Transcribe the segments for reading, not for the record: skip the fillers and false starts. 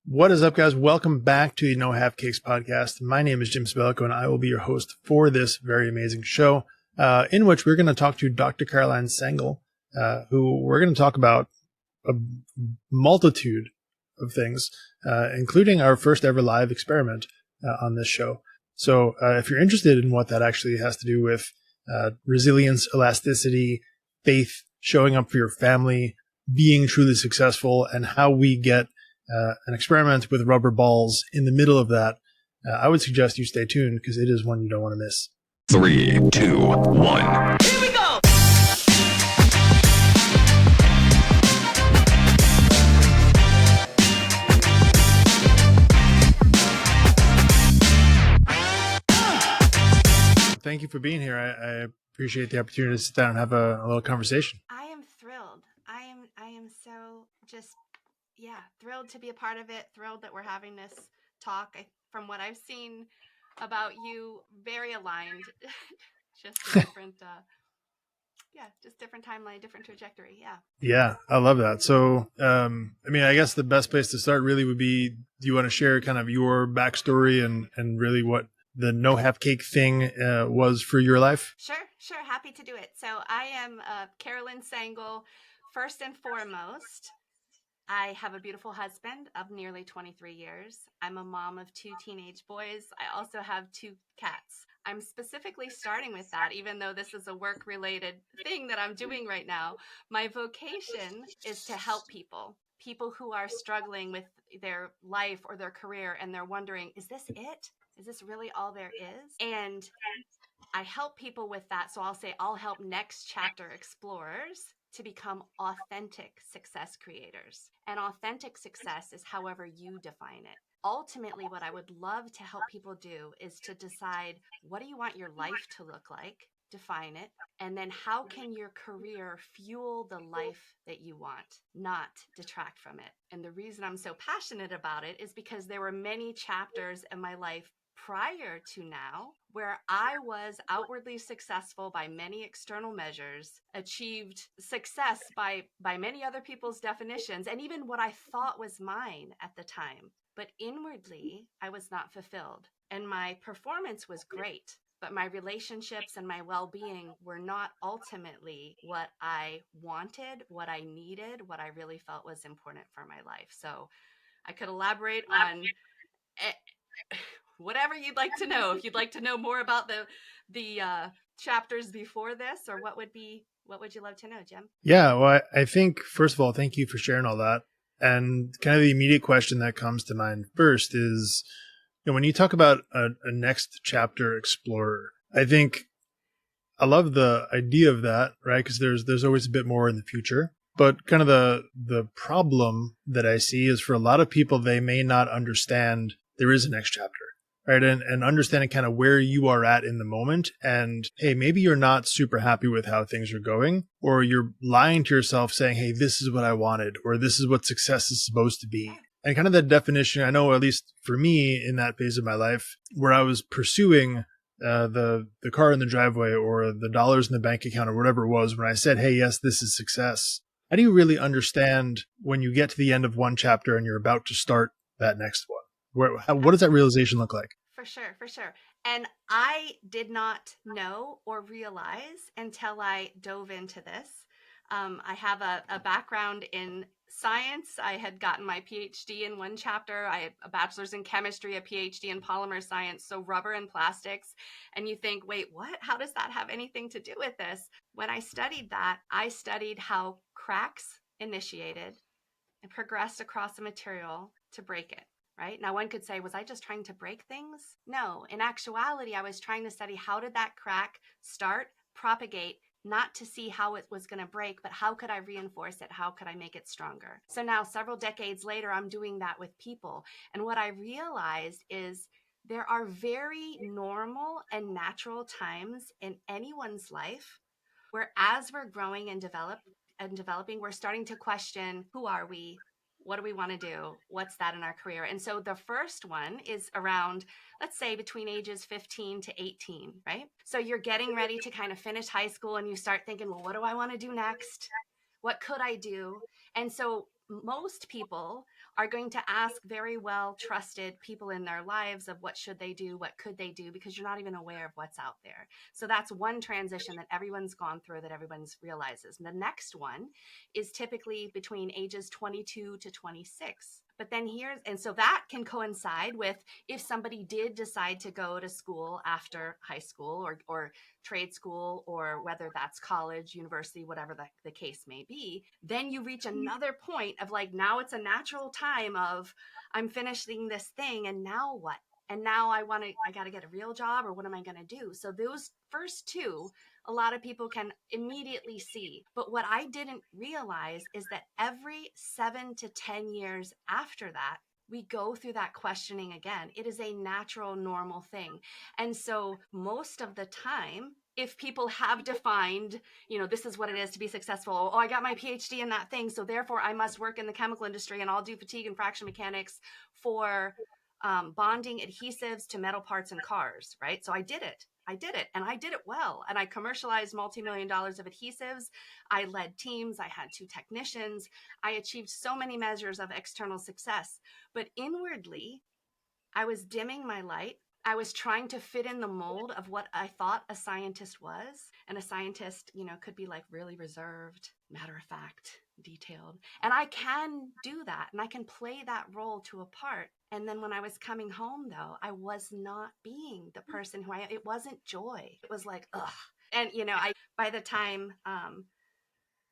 What is up, guys? Welcome back to the No Half Cakes podcast. My name is Jim Sabelico, and I will be your host for this very amazing show, in which we're going to talk to Dr. Carolyn Sangal, who we're going to talk about a multitude of things, including our first ever live experiment on this show. So if you're interested in what that actually has to do with resilience, elasticity, faith, showing up for your family, being truly successful, and how we get an experiment with rubber balls in the middle of that, I would suggest you stay tuned because it is one you don't want to miss. 3, 2, 1. Here we go! Thank you for being here. I appreciate the opportunity to sit down and have a little conversation. I am thrilled. I am so just, thrilled to be a part of it. Thrilled that we're having this talk. From what I've seen about you, very aligned. Just a different, just different timeline, different trajectory. Yeah. Yeah, I love that. So, I guess the best place to start really would be, do you want to share kind of your backstory and really what the No Half Cake thing was for your life? Sure. Happy to do it. So I am Carolyn Sangal. First and foremost, I have a beautiful husband of nearly 23 years. I'm a mom of 2 teenage boys. I also have 2 cats. I'm specifically starting with that, even though this is a work-related thing that I'm doing right now. My vocation is to help people who are struggling with their life or their career, and they're wondering, is this it? Is this really all there is? And I help people with that. So I'll help next chapter explorers to become authentic success creators. And authentic success is however you define it. Ultimately, what I would love to help people do is to decide, what do you want your life to look like? Define it. And then how can your career fuel the life that you want, not detract from it? And the reason I'm so passionate about it is because there were many chapters in my life prior to now where I was outwardly successful by many external measures, achieved success by many other people's definitions, and even what I thought was mine at the time. But inwardly, I was not fulfilled. And my performance was great, but my relationships and my well-being were not ultimately what I wanted, what I needed, what I really felt was important for my life. So I could elaborate on whatever you'd like to know. If you'd like to know more about the chapters before this, or what would you love to know, Jim? Yeah, well, I think, first of all, thank you for sharing all that. And kind of the immediate question that comes to mind first is, when you talk about a next chapter explorer, I think I love the idea of that, right? Because there's always a bit more in the future. But kind of the problem that I see is, for a lot of people, they may not understand there is a next chapter, right? And understanding kind of where you are at in the moment. And hey, maybe you're not super happy with how things are going, or you're lying to yourself saying, hey, this is what I wanted, or this is what success is supposed to be. And kind of that definition, I know, at least for me in that phase of my life where I was pursuing the car in the driveway or the dollars in the bank account or whatever it was, when I said, hey, yes, this is success. How do you really understand when you get to the end of one chapter and you're about to start that next one? What does that realization look like? For sure. And I did not know or realize until I dove into this. I have a background in science. I had gotten my PhD in one chapter. I had a bachelor's in chemistry, a PhD in polymer science, so rubber and plastics. And you think, wait, what? How does that have anything to do with this? When I studied that, I studied how cracks initiated and progressed across a material to break it. Right? Now, one could say, was I just trying to break things? No. In actuality, I was trying to study, how did that crack start, propagate, not to see how it was going to break, but how could I reinforce it? How could I make it stronger? So now, several decades later, I'm doing that with people. And what I realized is there are very normal and natural times in anyone's life where, as we're growing and developing, we're starting to question, who are we? What do we want to do? What's that in our career? And so the first one is around, let's say, between ages 15 to 18, right? So you're getting ready to kind of finish high school and you start thinking, well, what do I want to do next? What could I do? And so most people are going to ask very well trusted people in their lives of what should they do, what could they do, because you're not even aware of what's out there. So that's one transition that everyone's gone through, that everyone's realizes. And the next one is typically between ages 22 to 26. But then and so that can coincide with if somebody did decide to go to school after high school or trade school, or whether that's college, university, whatever the case may be, then you reach another point of like, now it's a natural time of, I'm finishing this thing, and now what? And now I got to get a real job, or what am I going to do? So those first two, a lot of people can immediately see. But what I didn't realize is that every 7 to 10 years after that, we go through that questioning again. It is a natural, normal thing. And so most of the time, if people have defined, this is what it is to be successful. Oh, I got my PhD in that thing, so therefore I must work in the chemical industry, and I'll do fatigue and fraction mechanics for bonding adhesives to metal parts in cars, right? So I did it, and I did it well. And I commercialized multi-million dollars of adhesives. I led teams. I had 2 technicians. I achieved so many measures of external success. But inwardly, I was dimming my light. I was trying to fit in the mold of what I thought a scientist was. And a scientist, could be like really reserved, matter of fact, detailed. And I can do that. And I can play that role to a part. And then when I was coming home, though, I was not being the person who it wasn't joy. It was like, ugh. And, by the time, I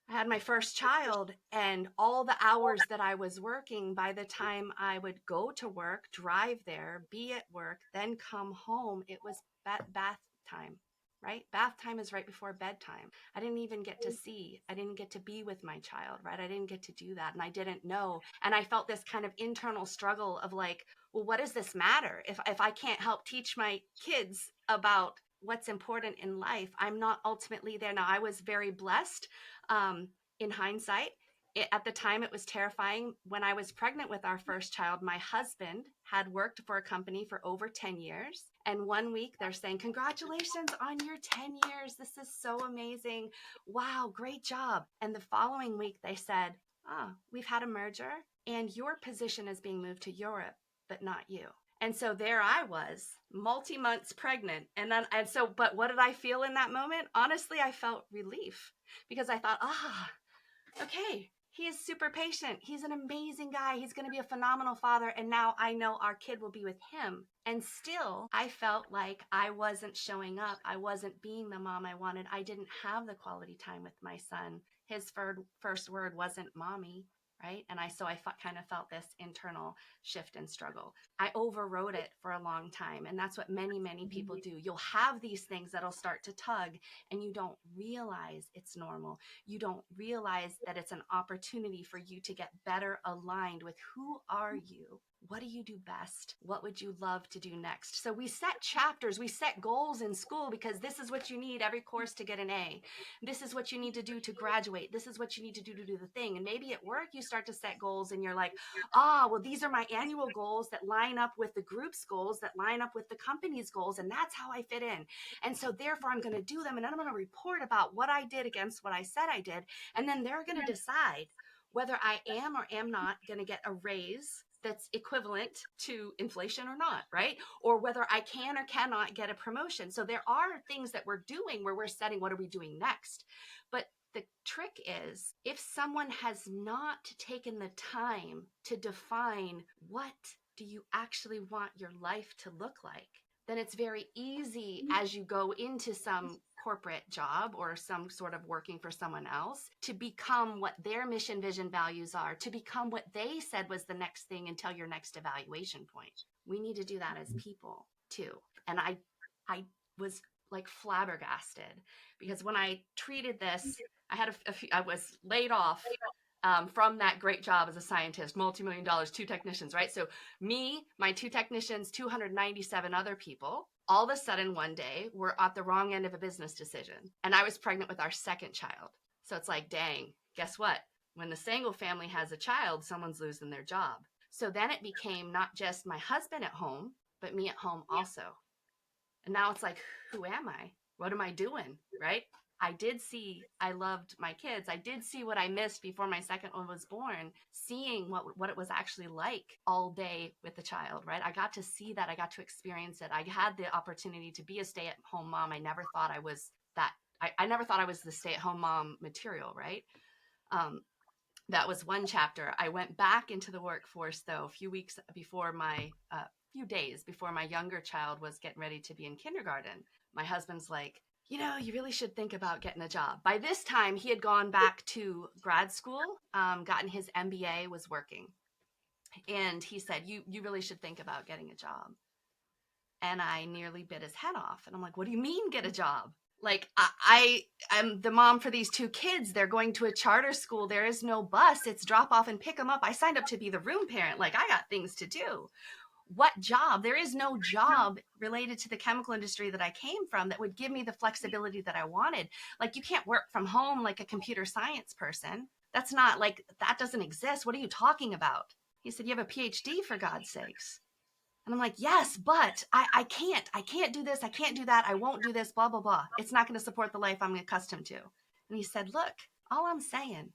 had my first child, and all the hours that I was working, by the time I would go to work, drive there, be at work, then come home, it was bath time, right? Bath time is right before bedtime. I didn't even get to see. I didn't get to be with my child, right? I didn't get to do that, and I didn't know. And I felt this kind of internal struggle of like, well, what does this matter? If I can't help teach my kids about what's important in life, I'm not ultimately there. Now, I was very blessed. In hindsight, at the time, it was terrifying. When I was pregnant with our first child, my husband had worked for a company for over 10 years. And one week they're saying, congratulations on your 10 years. This is so amazing. Wow, great job. And the following week they said, we've had a merger and your position is being moved to Europe, but not you. And so there I was, multi-months pregnant. But what did I feel in that moment? Honestly, I felt relief, because I thought, okay, he is super patient. He's an amazing guy. He's going to be a phenomenal father. And now I know our kid will be with him. And still, I felt like I wasn't showing up. I wasn't being the mom I wanted. I didn't have the quality time with my son. His first word wasn't mommy, right? And I kind of felt this internal shift and struggle. I overrode it for a long time. And that's what many, many people do. You'll have these things that'll start to tug, and you don't realize it's normal. You don't realize that it's an opportunity for you to get better aligned with who are you? What do you do best? What would you love to do next? So we set chapters, we set goals in school, because this is what you need every course to get an A. This is what you need to do to graduate. This is what you need to do the thing. And maybe at work you start to set goals and you're like, well, these are my annual goals that line up with the group's goals, that line up with the company's goals, and that's how I fit in. And so therefore I'm going to do them, and then I'm going to report about what I did against what I said I did. And then they're going to decide whether I am or am not going to get a raise that's equivalent to inflation or not, right? Or whether I can or cannot get a promotion. So there are things that we're doing where we're setting, what are we doing next? But the trick is, if someone has not taken the time to define what do you actually want your life to look like, then it's very easy as you go into some corporate job or some sort of working for someone else to become what their mission, vision, values are, to become what they said was the next thing until your next evaluation point. We need to do that as people too. And I was like flabbergasted, because when I treated this, I was laid off from that great job as a scientist, multi-million dollars, 2 technicians, right? So me, my 2 technicians, 297 other people, all of a sudden one day were at the wrong end of a business decision. And I was pregnant with our second child. So it's like, dang, guess what? When the Sangal family has a child, someone's losing their job. So then it became not just my husband at home, but me at home also. And now it's like, who am I? What am I doing? Right? I loved my kids. I did see what I missed before my second one was born, seeing what it was actually like all day with the child, right? I got to see that. I got to experience it. I had the opportunity to be a stay-at-home mom. I never thought I was that. I never thought I was the stay-at-home mom material, right? That was one chapter. I went back into the workforce, though, a few days before my younger child was getting ready to be in kindergarten. My husband's like, you really should think about getting a job. By this time, he had gone back to grad school, gotten his MBA, was working. And he said, you really should think about getting a job. And I nearly bit his head off. And I'm like, what do you mean get a job? Like, I'm the mom for these two kids. They're going to a charter school. There is no bus. It's drop off and pick them up. I signed up to be the room parent. Like, I got things to do. What job? There is no job related to the chemical industry that I came from that would give me the flexibility that I wanted. Like, you can't work from home like a computer science person. That's not like, that doesn't exist. What are you talking about? He said, you have a PhD, for God's sakes. And I'm like, yes, but I can't do this. I can't do that. I won't do this, blah, blah, blah. It's not going to support the life I'm accustomed to. And he said, look, all I'm saying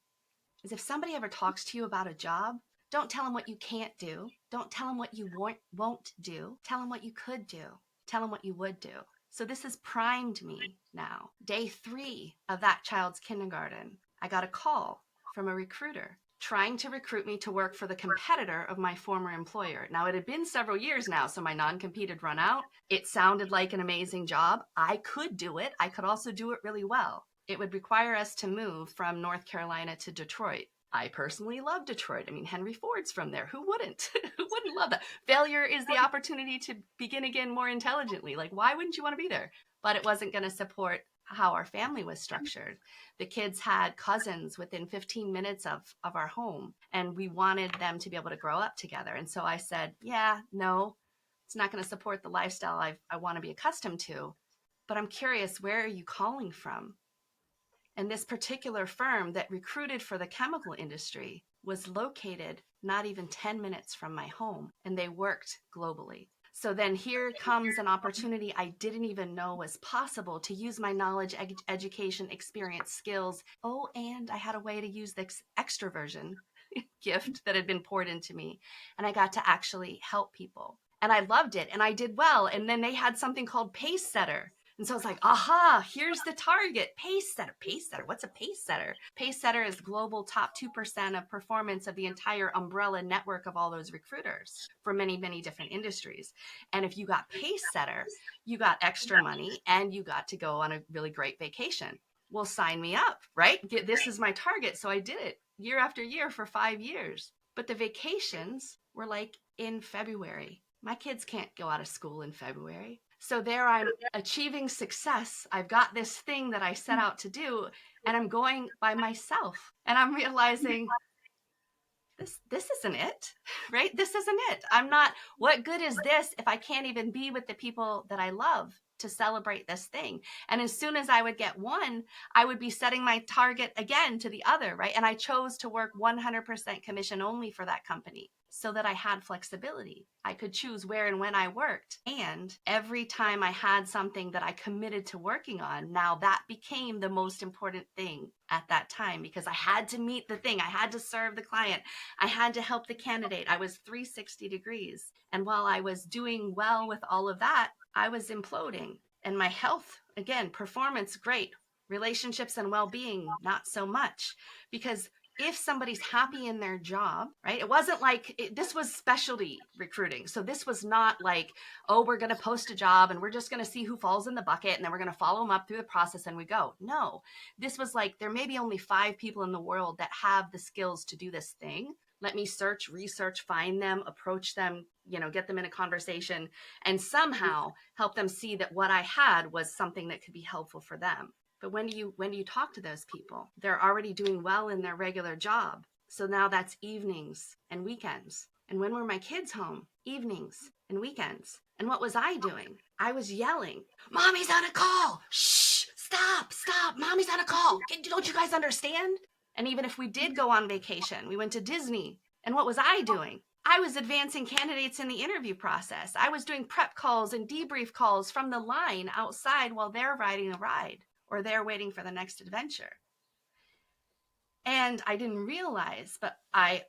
is if somebody ever talks to you about a job, don't tell them what you can't do. Don't tell them what you won't do. Tell them what you could do. Tell them what you would do. So this has primed me now. Day 3 of that child's kindergarten, I got a call from a recruiter trying to recruit me to work for the competitor of my former employer. Now, it had been several years now, so my non-compete had run out. It sounded like an amazing job. I could do it. I could also do it really well. It would require us to move from North Carolina to Detroit. I personally love Detroit. I mean, Henry Ford's from there. Who wouldn't? Who wouldn't love that? Failure is the opportunity to begin again more intelligently. Like, why wouldn't you want to be there? But it wasn't going to support how our family was structured. The kids had cousins within 15 minutes of our home, and we wanted them to be able to grow up together. And so I said, yeah, no, it's not going to support the lifestyle I want to be accustomed to. But I'm curious, where are you calling from? And this particular firm that recruited for the chemical industry was located not even 10 minutes from my home, and they worked globally. So then here comes an opportunity I didn't even know was possible to use my knowledge, education, experience, skills. Oh, and I had a way to use the extroversion gift that had been poured into me. And I got to actually help people. And I loved it. And I did well. And then they had something called Pace Setter. And so I was like, aha, here's the target. Pace setter. Pace setter. What's a pace setter? Pace setter is global top 2% of performance of the entire umbrella network of all those recruiters for many, many different industries. And if you got pace setter, you got extra money and you got to go on a really great vacation. Well, sign me up, right? This is my target. So I did it year after year for 5 years. But the vacations were like in February. My kids can't go out of school in February. So there I'm achieving success. I've got this thing that I set out to do, and I'm going by myself. And I'm realizing this isn't it, right? This isn't it. I'm not, what good is this if I can't even be with the people that I love to celebrate this thing? And as soon as I would get one, I would be setting my target again to the other, right? And I chose to work 100% commission only for that company, so that I had flexibility. I could choose where and when I worked. And every time I had something that I committed to working on, now that became the most important thing at that time, because I had to meet the thing. I had to serve the client. I had to help the candidate. I was 360 degrees. And while I was doing well with all of that, I was imploding. And my health, again, performance, great. Relationships and well-being, not so much. Because if somebody's happy in their job, right? It wasn't like, this was specialty recruiting. So this was not like, oh, we're going to post a job and we're just going to see who falls in the bucket and then we're going to follow them up through the process and we go. No, this was like, there may be only 5 people in the world that have the skills to do this thing. Let me search, research, find them, approach them, get them in a conversation and somehow help them see that what I had was something that could be helpful for them. But when do you talk to those people? They're already doing well in their regular job. So now that's evenings and weekends. And when were my kids home? Evenings and weekends. And what was I doing? I was yelling, Mommy's on a call. Shh, stop. Mommy's on a call. Don't you guys understand? And even if we did go on vacation, we went to Disney. And what was I doing? I was advancing candidates in the interview process. I was doing prep calls and debrief calls from the line outside while they're riding a ride. or they're waiting for the next adventure. And I didn't realize, but I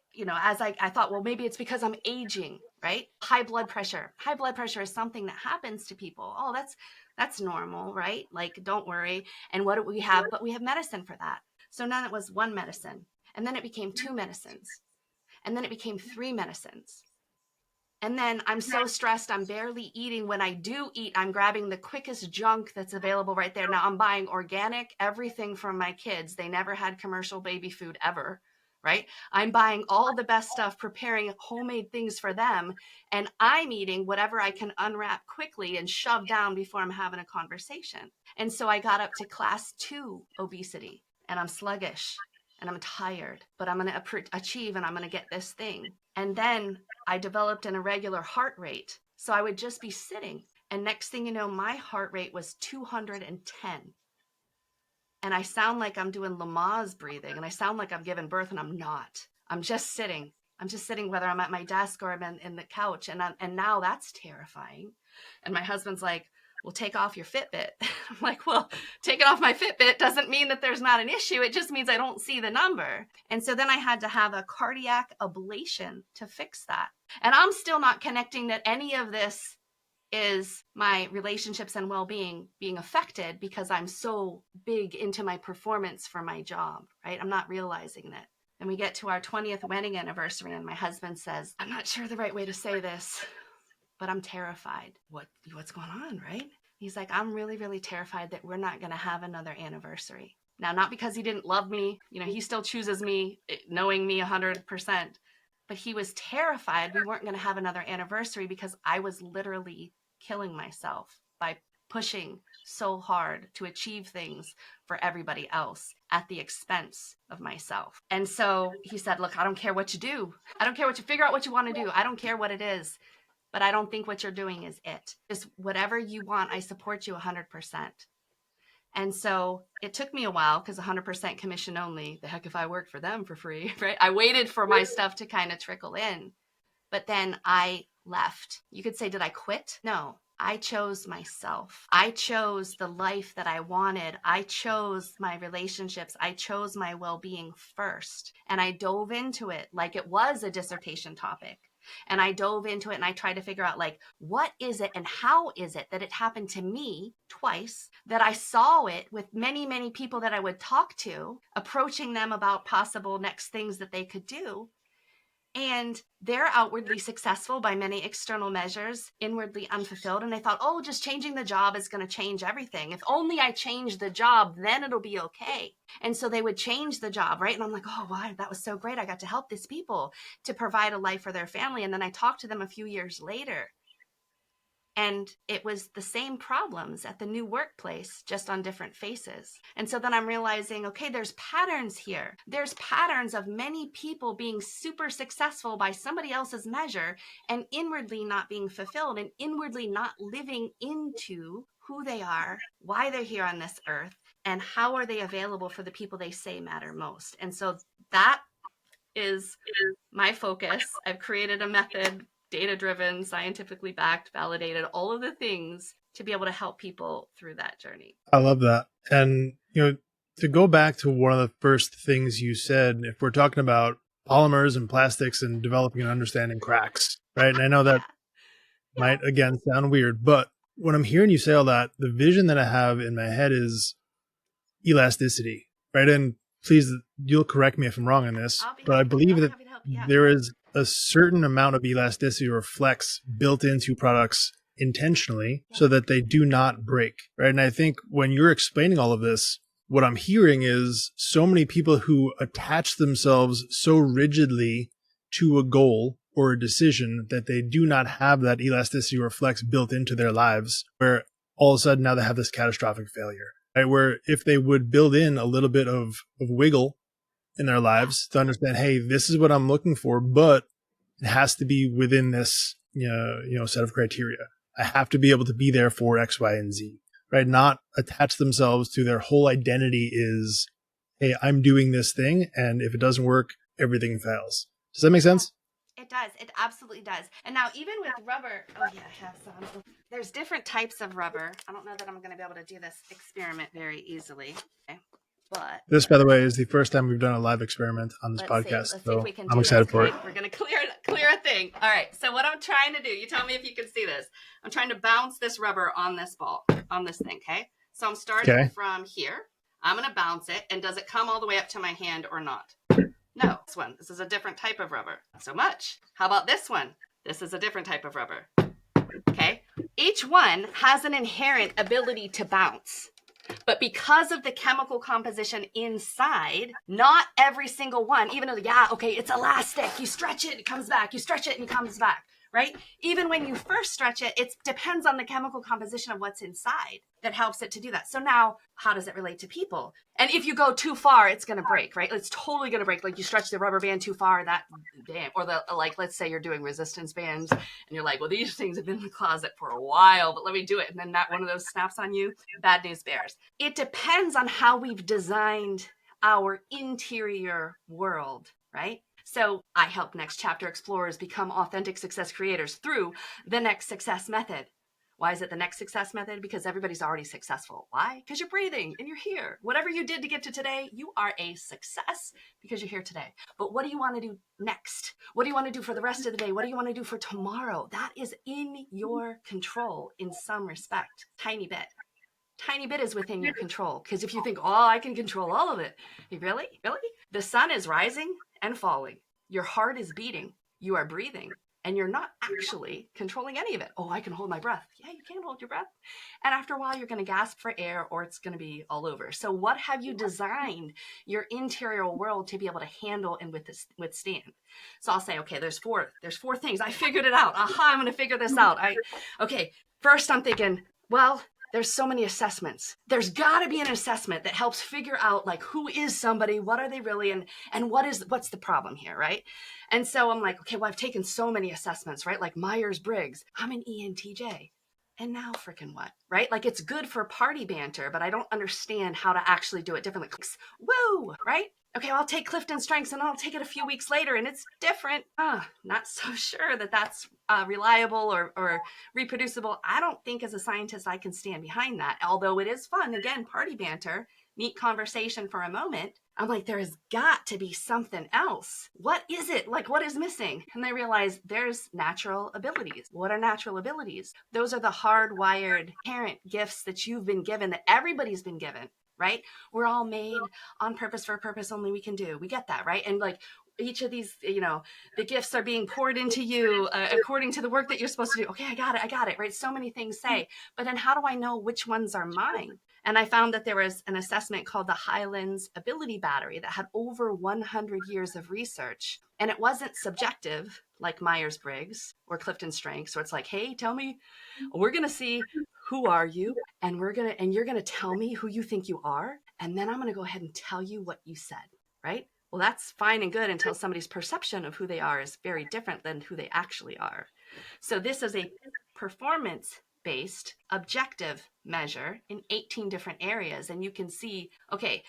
thought, well, maybe it's because I'm aging, right? High blood pressure. High blood pressure is something that happens to people. Oh, that's normal, right? Like, don't worry. And what do we have? But we have medicine for that. So then it was one medicine, and then it became two medicines, and then it became three medicines. And then I'm so stressed, I'm barely eating. When I do eat, I'm grabbing the quickest junk that's available right there. Now I'm buying organic, everything from my kids. They never had commercial baby food ever, right? I'm buying all the best stuff, preparing homemade things for them. And I'm eating whatever I can unwrap quickly and shove down before I'm having a conversation. And so I got up to class 2 obesity, and I'm sluggish and I'm tired, but I'm going to achieve, and I'm going to get this thing. And then I developed an irregular heart rate. So I would just be sitting, and next thing you know, my heart rate was 210. And I sound like I'm doing Lamaze breathing, and I sound like I'm giving birth, and I'm not. I'm just sitting. I'm just sitting, whether I'm at my desk or I'm in the couch. And now that's terrifying. And my husband's like, well, take off your Fitbit. I'm like, well, taking off my Fitbit doesn't mean that there's not an issue. It just means I don't see the number. And so then I had to have a cardiac ablation to fix that. And I'm still not connecting that any of this is my relationships and well-being being affected because I'm so big into my performance for my job, right? I'm not realizing that. And we get to our 20th wedding anniversary, and my husband says, I'm not sure the right way to say this, but I'm terrified. What's going on, right? He's like, I'm really, really terrified that we're not going to have another anniversary. Now, not because he didn't love me. He still chooses me, knowing me 100%. But he was terrified we weren't going to have another anniversary because I was literally killing myself by pushing so hard to achieve things for everybody else at the expense of myself. And so he said, look, I don't care what you do. I don't care what you figure out what you want to do. I don't care what it is. But I don't think what you're doing is it. Just whatever you want, I support you 100%. And so it took me a while because 100% commission only. The heck if I worked for them for free, right? I waited for my stuff to kind of trickle in. But then I left. You could say, did I quit? No, I chose myself. I chose the life that I wanted. I chose my relationships. I chose my well-being first. And I dove into it like it was a dissertation topic. And I dove into it and I tried to figure out, like, what is it and how is it that it happened to me twice, that I saw it with many, many people that I would talk to, approaching them about possible next things that they could do. And they're outwardly successful by many external measures, inwardly unfulfilled. And I thought, oh, just changing the job is going to change everything. If only I change the job, then it'll be okay. And so they would change the job, right? And I'm like, oh, wow, that was so great. I got to help these people to provide a life for their family. And then I talked to them a few years later. And it was the same problems at the new workplace, just on different faces. And so then I'm realizing, okay, there's patterns here. There's patterns of many people being super successful by somebody else's measure and inwardly not being fulfilled and inwardly not living into who they are, why they're here on this earth, and how are they available for the people they say matter most. And so that is my focus. I've created a method, data-driven, scientifically backed, validated, all of the things to be able to help people through that journey. I love that. And, to go back to one of the first things you said, if we're talking about polymers and plastics and developing and understanding cracks, right? And I know that might, again, sound weird, but when I'm hearing you say all that, the vision that I have in my head is elasticity, right? And please, you'll correct me if I'm wrong on this, but I believe that there is a certain amount of elasticity or flex built into products intentionally so that they do not break, right? And I think when you're explaining all of this, what I'm hearing is so many people who attach themselves so rigidly to a goal or a decision that they do not have that elasticity or flex built into their lives, where all of a sudden now they have this catastrophic failure, right? Where if they would build in a little bit of wiggle in their lives to understand, hey, this is what I'm looking for, but it has to be within this, set of criteria. I have to be able to be there for X, Y, and Z, right? Not attach themselves to their whole identity is, hey, I'm doing this thing, and if it doesn't work, everything fails. Does that make sense? It does. It absolutely does. And now even with rubber, oh yeah, I have some. There's different types of rubber. I don't know that I'm going to be able to do this experiment very easily. Okay. But This, by the way, is the first time we've done a live experiment on this podcast. Let's see if So we can I'm do excited this. for it. We're going to clear a thing. All right. So what I'm trying to do, you tell me if you can see this. I'm trying to bounce this rubber on this ball, on this thing. Okay. So I'm starting from here. I'm going to bounce it. And does it come all the way up to my hand or not? No, this is a different type of rubber. Not so much. How about this one? This is a different type of rubber. Okay. Each one has an inherent ability to bounce. But because of the chemical composition inside, not every single one, even though, it's elastic. You stretch it, it comes back. You stretch it and it comes back, right? Even when you first stretch it, it depends on the chemical composition of what's inside that helps it to do that. So now, how does it relate to people? And if you go too far, it's going to break, right? It's totally going to break. Like you stretch the rubber band too far, let's say you're doing resistance bands and you're like, well, these things have been in the closet for a while, but let me do it. And then that one of those snaps on you, bad news bears. It depends on how we've designed our interior world, right? So I help next chapter explorers become authentic success creators through the next success method. Why is it the next success method? Because everybody's already successful. Why? Because you're breathing and you're here. Whatever you did to get to today, you are a success because you're here today. But what do you want to do next? What do you want to do for the rest of the day? What do you want to do for tomorrow? That is in your control in some respect. Tiny bit is within your control. Because if you think, I can control all of it. Really? The sun is rising and falling. Your heart is beating. You are breathing. And you're not actually controlling any of it. I can hold my breath. Yeah, you can hold your breath. And after a while, you're going to gasp for air or it's going to be all over. So what have you designed your interior world to be able to handle and withstand? So I'll say, okay, there's four things. I figured it out. I'm going to figure this out. First I'm thinking, well, there's so many assessments. There's got to be an assessment that helps figure out like who is somebody, what are they really, and what's the problem here, right? And so I'm like, okay, well, I've taken so many assessments, right? Like Myers-Briggs. I'm an ENTJ. And now freaking what, right? Like it's good for party banter, but I don't understand how to actually do it differently. Woo, right? Okay, well, I'll take Clifton Strengths and I'll take it a few weeks later and it's different. Not so sure that that's reliable or reproducible. I don't think as a scientist I can stand behind that. Although it is fun, again, party banter, neat conversation for a moment. I'm like, there has got to be something else. What is it? Like, what is missing? And I realize there's natural abilities. What are natural abilities? Those are the hardwired parent gifts that you've been given, that everybody's been given, right? We're all made on purpose for a purpose only we can do. We get that, right? And like each of these, the gifts are being poured into you according to the work that you're supposed to do. Okay, I got it, right? So many things say, but then how do I know which ones are mine? And I found that there was an assessment called the Highlands Ability Battery that had over 100 years of research. And it wasn't subjective like Myers-Briggs or Clifton Strengths, where it's like, hey, tell me, we're going to see who are you, and you're going to tell me who you think you are. And then I'm going to go ahead and tell you what you said, right? Well, that's fine and good until somebody's perception of who they are is very different than who they actually are. So this is a performance-based objective measure in 18 different areas. And you can see, okay,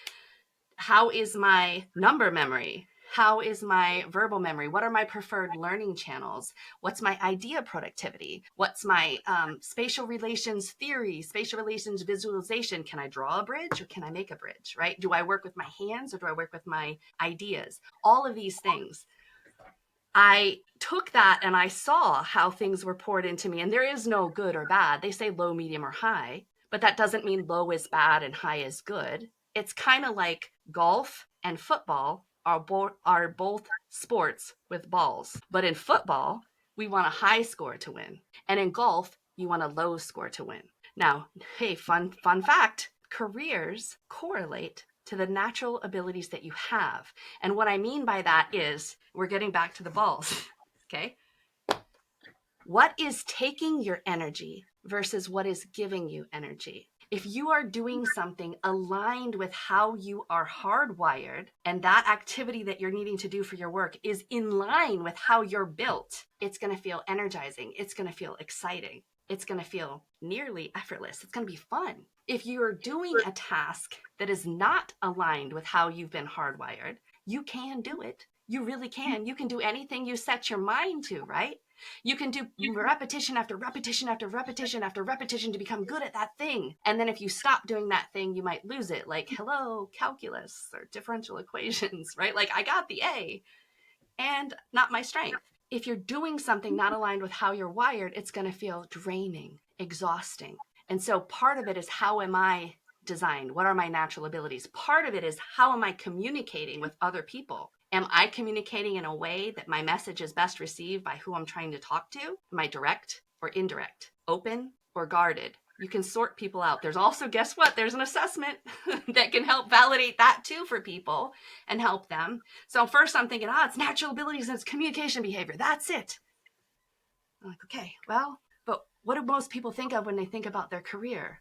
how is my number memory? How is my verbal memory? What are my preferred learning channels? What's my idea productivity? What's my spatial relations theory, spatial relations visualization? Can I draw a bridge or can I make a bridge, right? Do I work with my hands or do I work with my ideas? All of these things. I took that and I saw how things were poured into me. And there is no good or bad. They say low, medium, or high, but that doesn't mean low is bad and high is good. It's kind of like golf and football are both sports with balls. But in football, we want a high score to win. And in golf, you want a low score to win. Now, hey, fun fact, careers correlate to the natural abilities that you have. And what I mean by that is, we're getting back to the balls, okay? What is taking your energy versus what is giving you energy? If you are doing something aligned with how you are hardwired, and that activity that you're needing to do for your work is in line with how you're built, it's going to feel energizing. It's going to feel exciting. It's going to feel nearly effortless. It's going to be fun. If you're doing a task that is not aligned with how you've been hardwired, you can do it. You really can. You can do anything you set your mind to, right? You can do repetition after repetition after repetition after repetition to become good at that thing. And then if you stop doing that thing, you might lose it. Like, hello, calculus or differential equations, right? Like, I got the A and not my strength. If you're doing something not aligned with how you're wired, it's going to feel draining, exhausting. And so part of it is, how am I designed? What are my natural abilities? Part of it is, how am I communicating with other people? Am I communicating in a way that my message is best received by who I'm trying to talk to? Am I direct or indirect? Open or guarded? You can sort people out. There's also, guess what? There's an assessment that can help validate that too for people and help them. So first I'm thinking, it's natural abilities and it's communication behavior. That's it. I'm like, okay, well, but what do most people think of when they think about their career?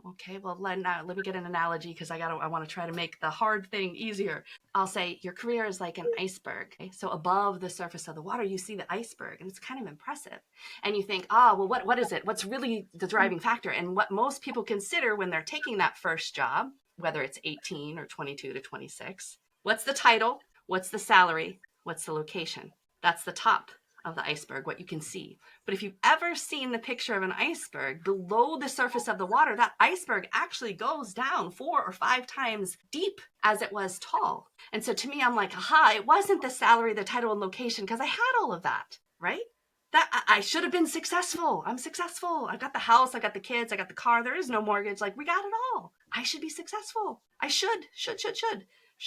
Okay, well, let me get an analogy, because I want to try to make the hard thing easier. I'll say your career is like an iceberg. Okay? So above the surface of the water, you see the iceberg, and it's kind of impressive. And you think, well, what is it? What's really the driving factor? And what most people consider when they're taking that first job, whether it's 18 or 22 to 26, what's the title? What's the salary? What's the location? That's the top of the iceberg, what you can see. But if you've ever seen the picture of an iceberg, below the surface of the water, that iceberg actually goes down 4 or 5 times deep as it was tall. And so to me, I'm like, it wasn't the salary, the title, and location, because I had all of that, right? That I should have been successful. I'm successful. I got the house, I got the kids, I got the car. There is no mortgage. Like, we got it all. I should be successful. I should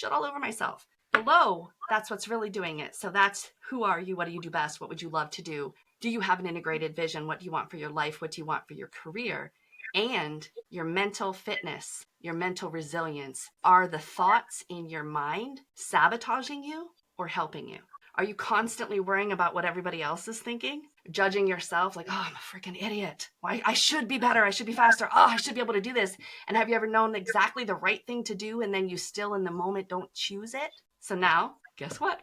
all over myself. Below, that's what's really doing it. So that's, who are you? What do you do best? What would you love to do? Do you have an integrated vision? What do you want for your life? What do you want for your career? And your mental fitness, your mental resilience. Are the thoughts in your mind sabotaging you or helping you? Are you constantly worrying about what everybody else is thinking? Judging yourself like, I'm a freaking idiot. Why? I should be better. I should be faster. I should be able to do this. And have you ever known exactly the right thing to do, and then you still in the moment don't choose it? So now, guess what?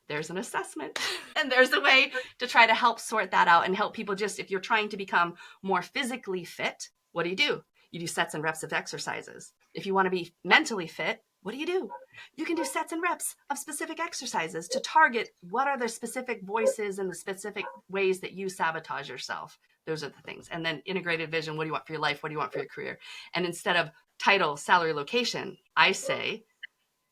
There's an assessment, and there's a way to try to help sort that out and help people. Just, if you're trying to become more physically fit, what do? You do sets and reps of exercises. If you want to be mentally fit, what do? You can do sets and reps of specific exercises to target what are the specific voices and the specific ways that you sabotage yourself. Those are the things. And then integrated vision. What do you want for your life? What do you want for your career? And instead of title, salary, location, I say,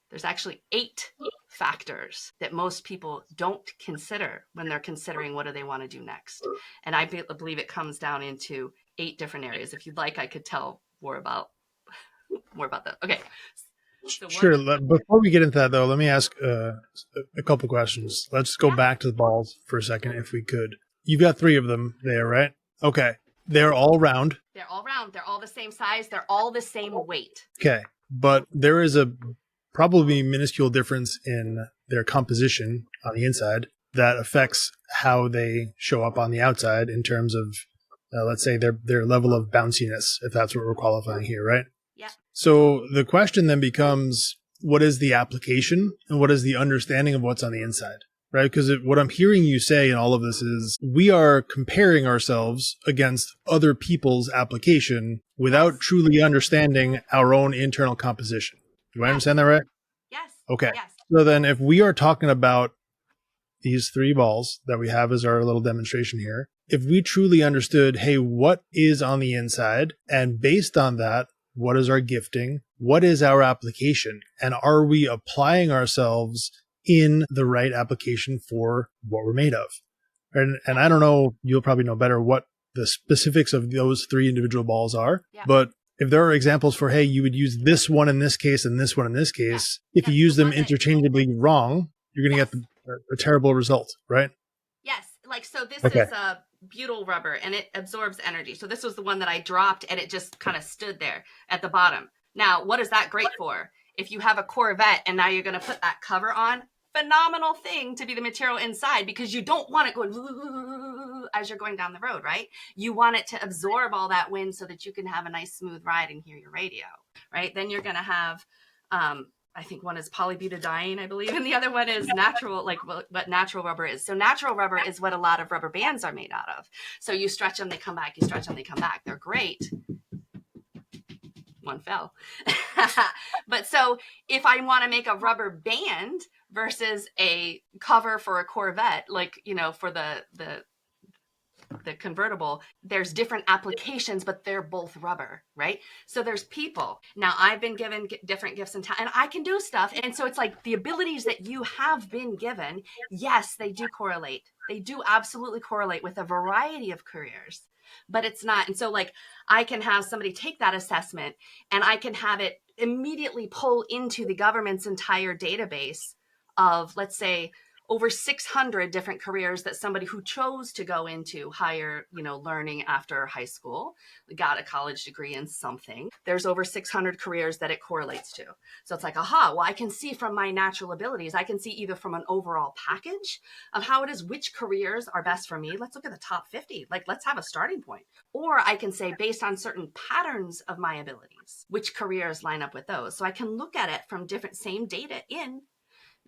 there's actually 8 factors that most people don't consider when they're considering what do they want to do next. And I believe it comes down into 8 different areas. If you'd like, I could tell more about that. Okay. So sure. Before we get into that, though, let me ask a couple questions. Let's go back to the balls for a second, if we could. You've got 3 of them there, right? Okay. They're all round. They're all round. They're all the same size. They're all the same weight. Okay. But there is a probably minuscule difference in their composition on the inside that affects how they show up on the outside in terms of, let's say, their level of bounciness, if that's what we're qualifying here, right? Yeah. So the question then becomes, what is the application and what is the understanding of what's on the inside, right? Because what I'm hearing you say in all of this is we are comparing ourselves against other people's application without truly understanding our own internal composition. Do I understand that right? Yes. Okay. Yes. So then if we are talking about these 3 balls that we have as our little demonstration here, if we truly understood, hey, what is on the inside? And based on that, what is our gifting? What is our application? And are we applying ourselves in the right application for what we're made of? And I don't know, you'll probably know better what the specifics of those 3 individual balls are, but if there are examples for, hey, you would use this one in this case and this one in this case, if you use them interchangeably wrong, you're going to get a terrible result, right? Yes. Like, so this is a butyl rubber, and it absorbs energy. So this was the one that I dropped, and it just kind of stood there at the bottom. Now, what is that great for? If you have a Corvette and now you're going to put that cover on, phenomenal thing to be the material inside, because you don't want it going as you're going down the road, right? You want it to absorb all that wind so that you can have a nice smooth ride and hear your radio, right? Then you're going to have, I think one is polybutadiene, I believe, and the other one is natural, like what natural rubber is. So natural rubber is what a lot of rubber bands are made out of. So you stretch them, they come back, you stretch them, they come back. They're great. One fell. But so if I want to make a rubber band versus a cover for a Corvette, like, for the convertible. There's different applications, but they're both rubber, right? So there's people. Now I've been given different gifts and I can do stuff. And so it's like the abilities that you have been given, yes, they do correlate. They do absolutely correlate with a variety of careers, but it's not. And so like I can have somebody take that assessment and I can have it immediately pull into the government's entire database of, let's say, over 600 different careers that somebody who chose to go into higher, learning after high school, got a college degree in something. There's over 600 careers that it correlates to. So it's like, aha, well, I can see from my natural abilities, I can see either from an overall package of how it is, which careers are best for me. Let's look at the top 50. Like, let's have a starting point. Or I can say, based on certain patterns of my abilities, which careers line up with those. So I can look at it from different, same data in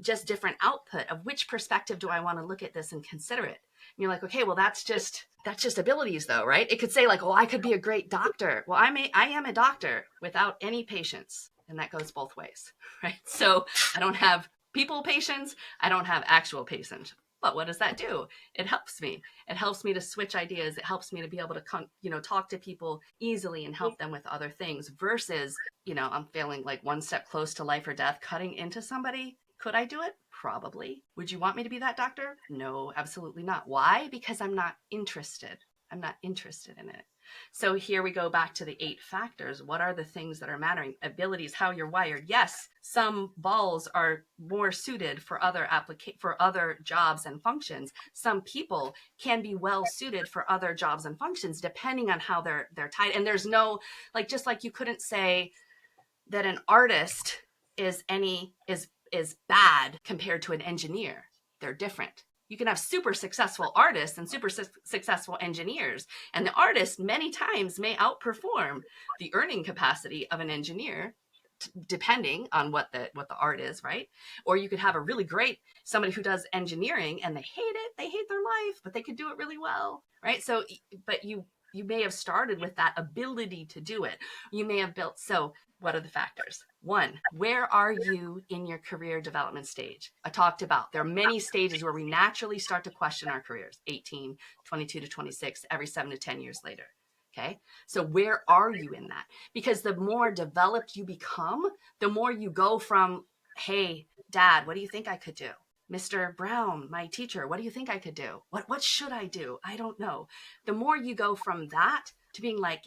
just different output of which perspective do I want to look at this and consider it. And you're like, okay, well, that's just abilities though, right? It could say like, oh, I could be a great doctor. Well, I am a doctor without any patients. And that goes both ways, right? So I don't have people patients. I don't have actual patients. But what does that do? It helps me. It helps me to switch ideas. It helps me to be able to, talk to people easily and help them with other things versus, I'm feeling like one step close to life or death, cutting into somebody. Could I do it? Probably. Would you want me to be that doctor? No, absolutely not. Why? Because I'm not interested. I'm not interested in it. So here we go back to the 8 factors. What are the things that are mattering? Abilities, how you're wired. Yes, some balls are more suited for other jobs and functions. Some people can be well suited for other jobs and functions depending on how they're tied. And there's no, like, just like you couldn't say that an artist is bad compared to an engineer. They're different. You can have super successful artists and super successful engineers. And the artist many times may outperform the earning capacity of an engineer, depending on what the art is, right? Or you could have a really great, somebody who does engineering and they hate it. They hate their life, but they could do it really well, right? So, but you may have started with that ability to do it. You may have built, so what are the factors? 1, where are you in your career development stage? I talked about there are many stages where we naturally start to question our careers, 18, 22 to 26, every 7 to 10 years later. Okay. So where are you in that? Because the more developed you become, the more you go from, hey, Dad, what do you think I could do? Mr. Brown, my teacher, what do you think I could do? What should I do? I don't know. The more you go from that to being like,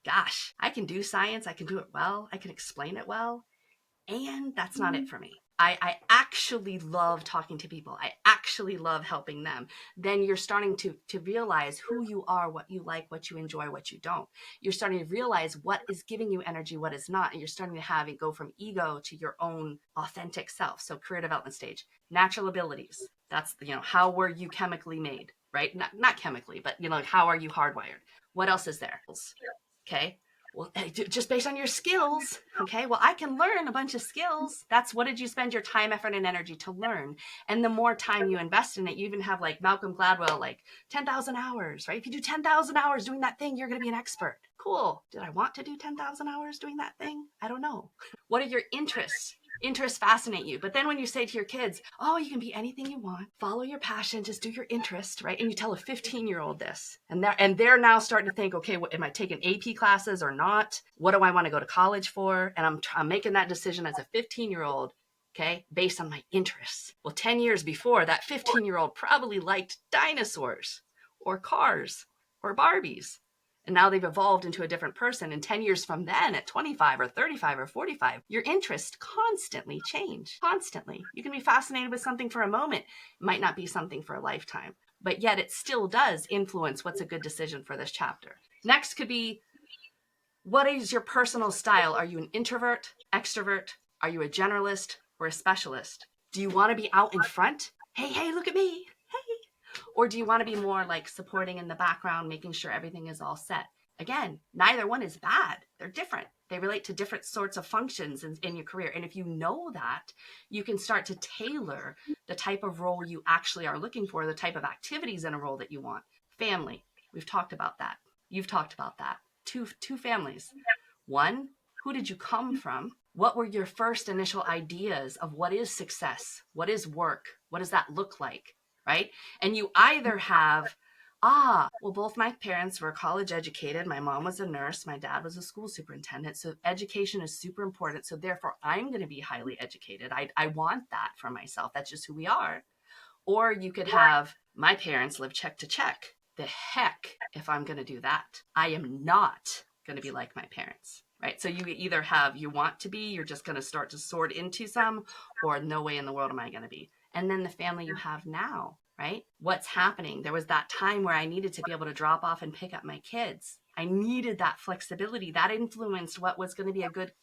gosh, I can do science. I can do it well. I can explain it well. And that's not it for me. I actually love talking to people. I actually love helping them. Then you're starting to realize who you are, what you like, what you enjoy, what you don't. You're starting to realize what is giving you energy, what is not. And you're starting to have it go from ego to your own authentic self. So career development stage, natural abilities. That's, how were you chemically made, right? Not chemically, but, how are you hardwired? What else is there? Okay. Well, just based on your skills. Okay. Well, I can learn a bunch of skills. That's what did you spend your time, effort, and energy to learn? And the more time you invest in it, you even have like Malcolm Gladwell, like 10,000 hours, right? If you do 10,000 hours doing that thing, you're going to be an expert. Cool. Did I want to do 10,000 hours doing that thing? I don't know. What are your interests? Interests fascinate you. But then when you say to your kids, oh, you can be anything you want, follow your passion, just do your interest, right? And you tell a 15-year-old this, and they're now starting to think, okay, am I taking AP classes or not? What do I want to go to college for? And I'm making that decision as a 15-year-old, okay, based on my interests. Well, 10 years before, that 15-year-old probably liked dinosaurs or cars or Barbies. And now they've evolved into a different person. And 10 years from then, at 25 or 35 or 45, your interests constantly change. Constantly. You can be fascinated with something for a moment. It might not be something for a lifetime. But yet it still does influence what's a good decision for this chapter. Next could be, what is your personal style? Are you an introvert, extrovert? Are you a generalist or a specialist? Do you want to be out in front? Hey, look at me. Or do you want to be more like supporting in the background, making sure everything is all set? Again, neither one is bad. They're different. They relate to different sorts of functions in your career. And if you know that, you can start to tailor the type of role you actually are looking for, the type of activities in a role that you want. Family. We've talked about that. You've talked about that. Two families. One, who did you come from? What were your first initial ideas of what is success? What is work? What does that look like? Right? And you either have, well, both my parents were college educated. My mom was a nurse. My dad was a school superintendent. So education is super important. So therefore, I'm going to be highly educated. I want that for myself. That's just who we are. Or you could have, my parents live check to check. The heck if I'm going to do that. I am not going to be like my parents. Right. So you either have, you want to be, you're just going to start to sort into some, or no way in the world am I going to be. And then the family you have now, right? What's happening? There was that time where I needed to be able to drop off and pick up my kids. I needed that flexibility that influenced what was going to be a good,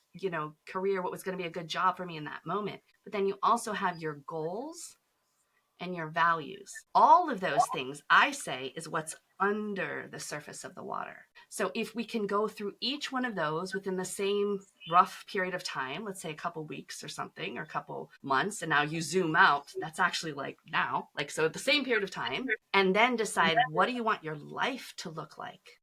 career, what was going to be a good job for me in that moment. But then you also have your goals and your values. All of those things, I say, is what's under the surface of the water. So if we can go through each one of those within the same rough period of time, let's say a couple weeks or something, or a couple months, and now you zoom out, that's actually like now, so at the same period of time, and then decide, what do you want your life to look like?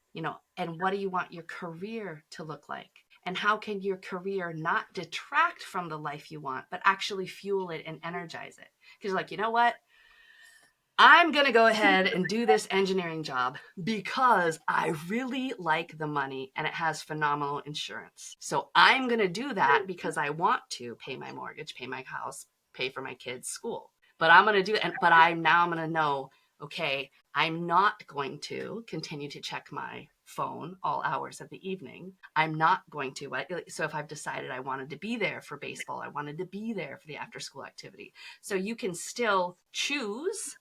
And what do you want your career to look like? And how can your career not detract from the life you want, but actually fuel it and energize it? Because you know what? I'm going to go ahead and do this engineering job because I really like the money and it has phenomenal insurance. So I'm going to do that because I want to pay my mortgage, pay my house, pay for my kids' school. But I'm going to do it. But I'm going to know, okay, I'm not going to continue to check my phone all hours of the evening. I'm not going to. So if I've decided I wanted to be there for baseball, I wanted to be there for the after school activity. So you can still choose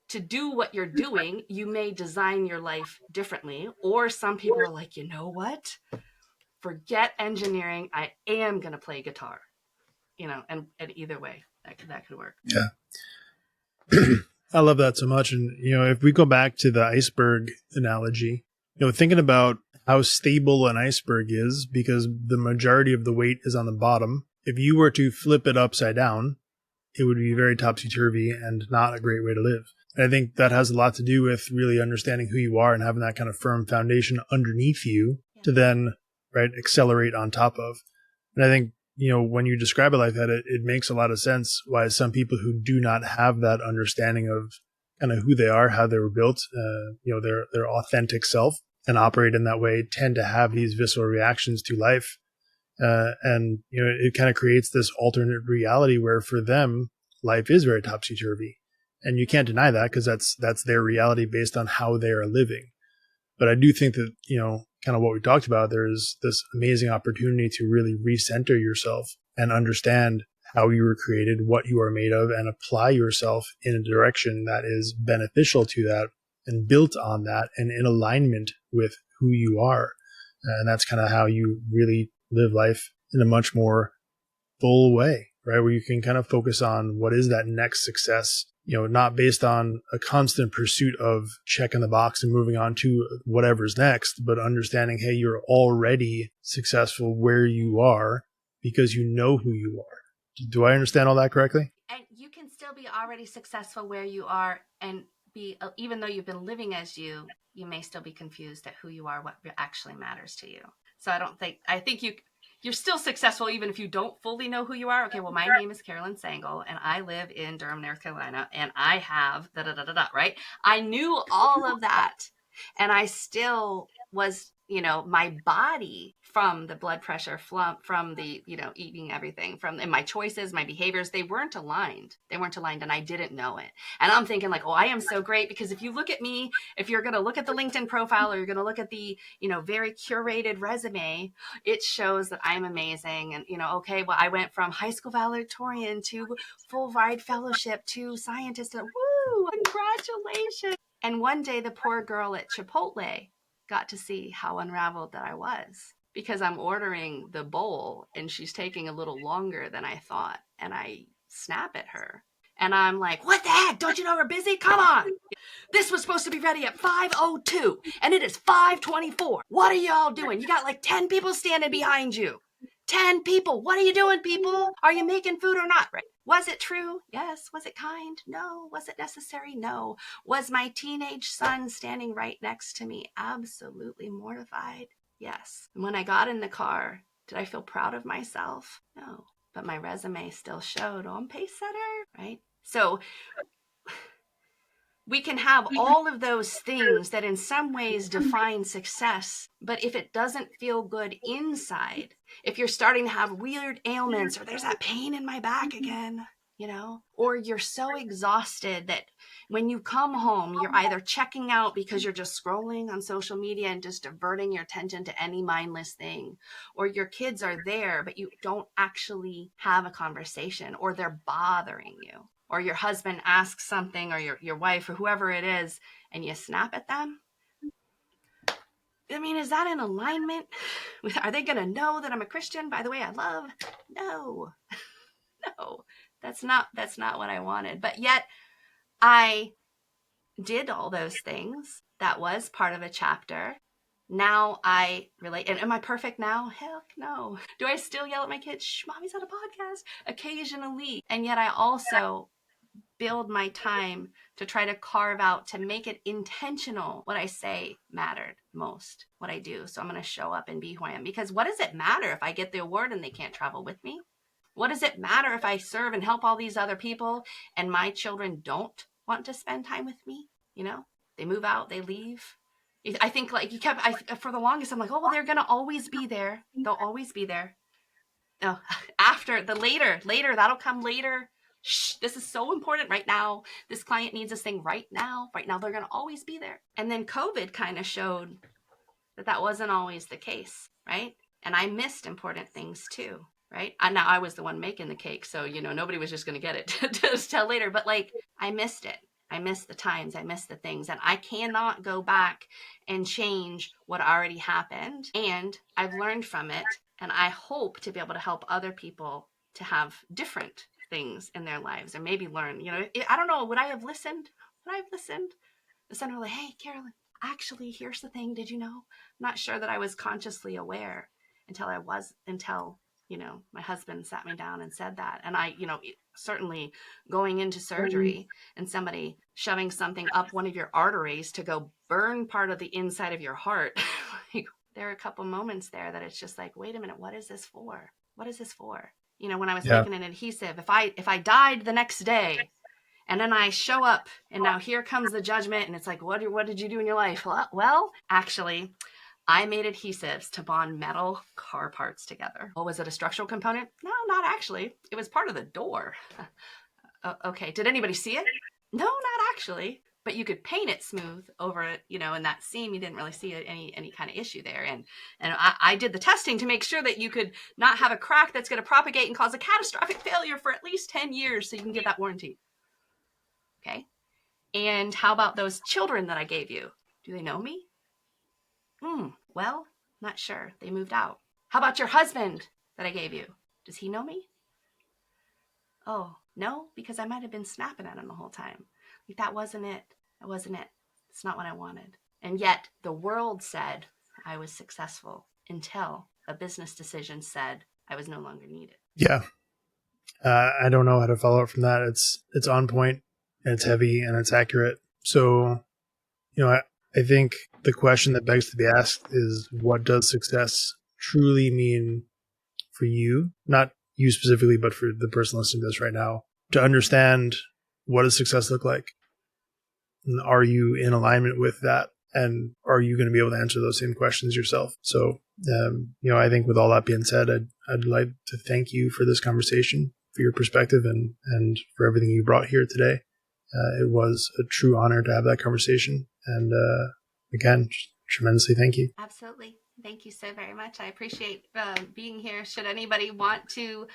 to do what you're doing. You may design your life differently, or some people are like, you know what? Forget engineering. I am going to play guitar, and either way, that could work. Yeah. I love that so much. And, if we go back to the iceberg analogy, thinking about how stable an iceberg is, because the majority of the weight is on the bottom. If you were to flip it upside down, it would be very topsy-turvy and not a great way to live. And I think that has a lot to do with really understanding who you are and having that kind of firm foundation underneath you to then, right, accelerate on top of. And I think, when you describe it like that, it makes a lot of sense why some people who do not have that understanding of kind of who they are, how they were built, their authentic self, and operate in that way, tend to have these visceral reactions to life. And it kind of creates this alternate reality where for them, life is very topsy-turvy. And you can't deny that because that's their reality based on how they are living. But I do think that, kind of what we talked about, there's this amazing opportunity to really recenter yourself and understand how you were created, what you are made of, and apply yourself in a direction that is beneficial to that and built on that and in alignment with who you are. And that's kind of how you really live life in a much more full way, right? Where you can kind of focus on what is that next success, not based on a constant pursuit of checking the box and moving on to whatever's next, but understanding, hey, you're already successful where you are because you know who you are. Do I understand all that correctly? And you can still be already successful where you are and be, even though you've been living as you may still be confused at who you are, what actually matters to you. So I think you're still successful even if you don't fully know who you are. Okay, well, my name is Carolyn Sangal and I live in Durham, North Carolina, and I have right? I knew all of that. And I still was, my body, from the blood pressure, from the, eating everything, and my choices, my behaviors, they weren't aligned. And I didn't know it. And I'm thinking like, oh, I am so great, because if you look at me, if you're going to look at the LinkedIn profile, or you're going to look at the, very curated resume, it shows that I'm amazing. And, okay, well, I went from high school valedictorian to full ride fellowship to scientist. Woo! Congratulations. And one day the poor girl at Chipotle got to see how unraveled that I was, because I'm ordering the bowl and she's taking a little longer than I thought. And I snap at her and I'm like, what the heck? Don't you know we're busy? Come on. This was supposed to be ready at 5:02 and it is 5:24. What are y'all doing? You got like 10 people standing behind you. 10 people. What are you doing, people? Are you making food or not? Right. Was it true? Yes. Was it kind? No. Was it necessary? No. Was my teenage son standing right next to me absolutely mortified? Yes. And when I got in the car Did I feel proud of myself? No. But my resume still showed, I'm pace setter, right? So we can have all of those things that in some ways define success, but if it doesn't feel good inside, if you're starting to have weird ailments or there's that pain in my back again, or you're so exhausted that when you come home, you're either checking out because you're just scrolling on social media and just diverting your attention to any mindless thing, or your kids are there, but you don't actually have a conversation, or they're bothering you, or your husband asks something, or your wife or whoever it is, and you snap at them. I mean, is that in alignment? Are they going to know that I'm a Christian, by the way I love? No, that's not what I wanted. But yet I did all those things. That was part of a chapter. Now I relate. And am I perfect now? Heck no. Do I still yell at my kids? Shh, mommy's on a podcast occasionally. And yet I also build my time to try to carve out, to make it intentional, what I say mattered most, what I do. So I'm going to show up and be who I am. Because what does it matter if I get the award and they can't travel with me? What does it matter if I serve and help all these other people and my children don't want to spend time with me? They move out, they leave. I think for the longest, I'm like, oh, well, they're going to always be there. They'll always be there. No, after the later, that'll come later. Shh, this is so important right now. This client needs this thing right now. Right now, they're going to always be there. And then COVID kind of showed that wasn't always the case, right? And I missed important things too, right? Now I was the one making the cake, so nobody was just going to get it to tell later. But I missed it. I missed the times. I missed the things, and I cannot go back and change what already happened. And I've learned from it, and I hope to be able to help other people to have different things in their lives, or maybe learn. I don't know. Would I have listened? The center like, hey, Carolyn, actually, here's the thing. Did you know? I'm not sure that I was consciously aware until my husband sat me down and said that. And I, certainly going into surgery and somebody shoving something up one of your arteries to go burn part of the inside of your heart. There are a couple moments there that it's just like, wait a minute, what is this for? What is this for? When I was making an adhesive, if I died the next day and then I show up and now here comes the judgment and it's like, what did you do in your life? Well, actually, I made adhesives to bond metal car parts together. Oh, was it a structural component? No, not actually. It was part of the door. Okay. Did anybody see it? No, not actually. But you could paint it smooth over it, in that seam. You didn't really see any kind of issue there. And I did the testing to make sure that you could not have a crack that's going to propagate and cause a catastrophic failure for at least 10 years so you can get that warranty. Okay. And how about those children that I gave you? Do they know me? Well, not sure. They moved out. How about your husband that I gave you? Does he know me? Oh, no, because I might have been snapping at him the whole time. That wasn't it. It's not what I wanted. And yet the world said I was successful until a business decision said I was no longer needed. Yeah. I don't know how to follow up from that. It's on point and it's heavy and it's accurate. So, I think the question that begs to be asked is, what does success truly mean for you? Not you specifically, but for the person listening to this right now, to understand, what does success look like? And are you in alignment with that? And are you going to be able to answer those same questions yourself? So, I think with all that being said, I'd like to thank you for this conversation, for your perspective, and for everything you brought here today. It was a true honor to have that conversation. And again, tremendously thank you. Absolutely. Thank you so very much. I appreciate being here. Should anybody want to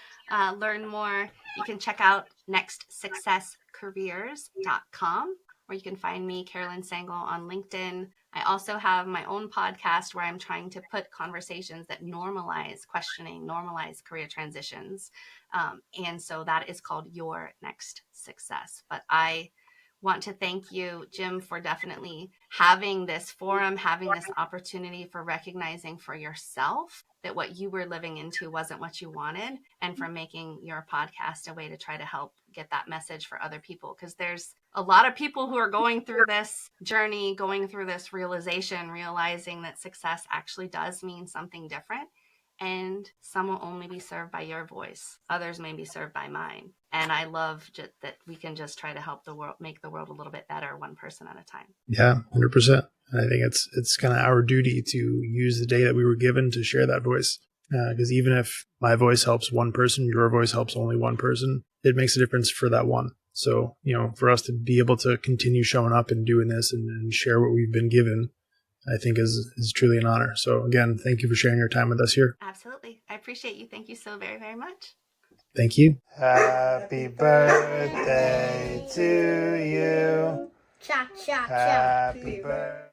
learn more, you can check out nextsuccesscareers.com, or you can find me, Carolyn Sangal, on LinkedIn. I also have my own podcast where I'm trying to put conversations that normalize questioning, normalize career transitions. And so that is called Your Next Success. But I want to thank you, Jim, for definitely having this forum, having this opportunity, for recognizing for yourself that what you were living into wasn't what you wanted, and for making your podcast a way to try to help get that message for other people. Because there's a lot of people who are going through this journey, going through this realization, realizing that success actually does mean something different. and some will only be served by your voice. Others may be served by mine. And I love that we can just try to help the world, make the world a little bit better, one person at a time. Yeah, 100%. And I think it's kind of our duty to use the day that we were given to share that voice. Because even if my voice helps one person, your voice helps only one person, it makes a difference for that one. So, for us to be able to continue showing up and doing this and share what we've been given, I think is truly an honor. So again, thank you for sharing your time with us here. Absolutely. I appreciate you. Thank you so very, very much. Thank you. Happy birthday to you. Cha cha cha. Happy birthday.